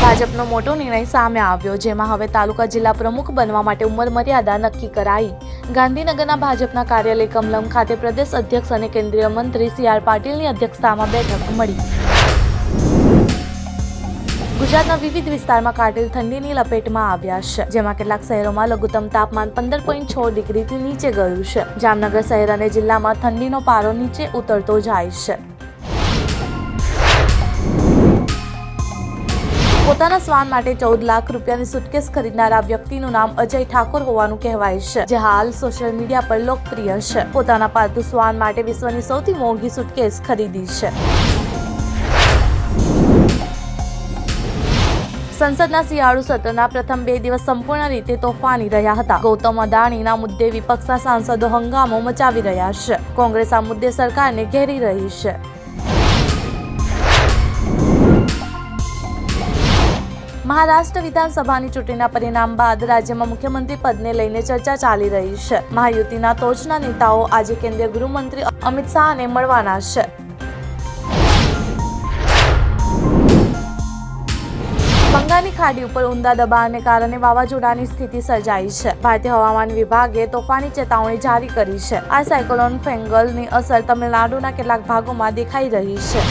ભાજપનો મોટો નિર્ણય સામે આવ્યો, જેમાં હવે તાલુકા જિલ્લા પ્રમુખ બનવા માટે ઉંમર મર્યાદા નક્કી કરાઈ. ગાંધીનગરના ભાજપના કાર્યાલય કમલમ ખાતે પ્રદેશ અધ્યક્ષ અને કેન્દ્રીય મંત્રી સી.આર. પાટીલની અધ્યક્ષતામાં બેઠક મળી. ગુજરાતના વિવિધ વિસ્તારમાં કાતિલ ઠંડીની લપેટમાં આવ્યા છે, જેમાં કેટલાક શહેરોમાં લઘુત્તમ તાપમાન 15.6 ડિગ્રીથી નીચે ગયું છે. જામનગર શહેર અને જિલ્લામાં ઠંડીનો પારો નીચે ઉતરતો જાય છે. પોતાના શ્વાન માટે 14 લાખ રૂપિયાની સુટકેસ ખરીદનારા વ્યક્તિનું નામ અજય ઠાકોર હોવાનું કહેવાય છે, જે હાલ સોશિયલ મીડિયા પર લોકપ્રિય છે. પોતાના પાલતુ શ્વાન માટે વિશ્વની સૌથી મોંઘી સુટકેસ ખરીદી છે. સંસદના શિયાળુ સત્રના પ્રથમ 2 દિવસ સંપૂર્ણ રીતે તોફાની રહ્યા હતા. ગૌતમ અદાણીના મુદ્દે વિપક્ષના સાંસદો હંગામો મચાવી રહ્યા છે. કોંગ્રેસ આ મુદ્દે સરકારને ઘેરી રહી છે. મહારાષ્ટ્ર વિધાનસભાની ચૂંટણીના પરિણામ બાદ રાજ્યમાં મુખ્યમંત્રી પદને લઈને ચર્ચા ચાલી રહી છે. મહાયુતિના ટોચના નેતાઓ આજે કેન્દ્રીય ગૃહમંત્રી અમિત શાહને મળવાના છે. બંગાળની ખાડી ઉપર ઊંડા દબાણને કારણે વાવાઝોડાની સ્થિતિ સર્જાઈ છે. ભારતીય હવામાન વિભાગે તોફાની ચેતવણી જારી કરી છે. આ સાયક્લોન ફેંગલની અસર તમિલનાડુના કેટલાક ભાગોમાં દેખાઈ રહી છે.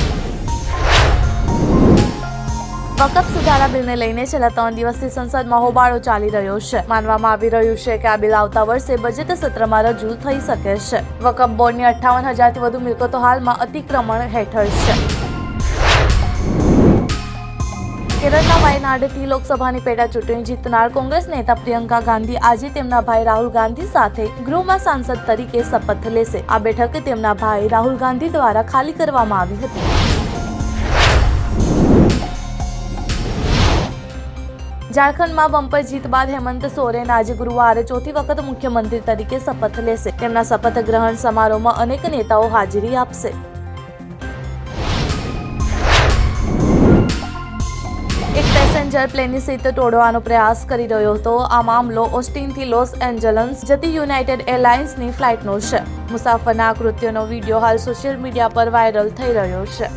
વકફ સુધારા બિલને લઈને છેલ્લા 3 દિવસથી સંસદમાં હોબાળો ચાલી રહ્યો છે. માનવામાં આવી રહ્યું છે કે આ બિલ આવતા વર્ષે બજેટ સત્રમાં રજૂ થઈ શકે છે. વકફ બોર્ડની 58,000થી વધુ મિલકતો હાલમાં અતિક્રમણ હેઠળ છે. કેરળના વાયનાડથી લોકસભાની પેટા ચૂંટણી જીતનાર કોંગ્રેસ નેતા પ્રિયંકા ગાંધી આજે તેમના ભાઈ રાહુલ ગાંધી સાથે ગૃહમાં સાંસદ તરીકે શપથ લેશે. આ બેઠક તેમના ભાઈ રાહુલ ગાંધી દ્વારા ખાલી કરવામાં આવી હતી. ઝારખંડમાં બમ્પર જીત બાદ હેમંત સોરેન આજે ગુરુવારે ચોથી વખત મુખ્યમંત્રી તરીકે શપથ લેશે. તેમના શપથ ગ્રહણ સમારોહમાં અનેક નેતાઓ હાજરી આપશે. એક પેસેન્જર પ્લેનની સીટ તોડવાનો પ્રયાસ કરી રહ્યો હતો. આ મામલો ઓસ્ટિનથી લોસ એન્જલસ જતી યુનાઇટેડ એરલાઇન્સની ફ્લાઇટનો છે. મુસાફરના આ કૃત્યનો વિડીયો હાલ સોશિયલ મીડિયા પર વાયરલ થઈ રહ્યો છે.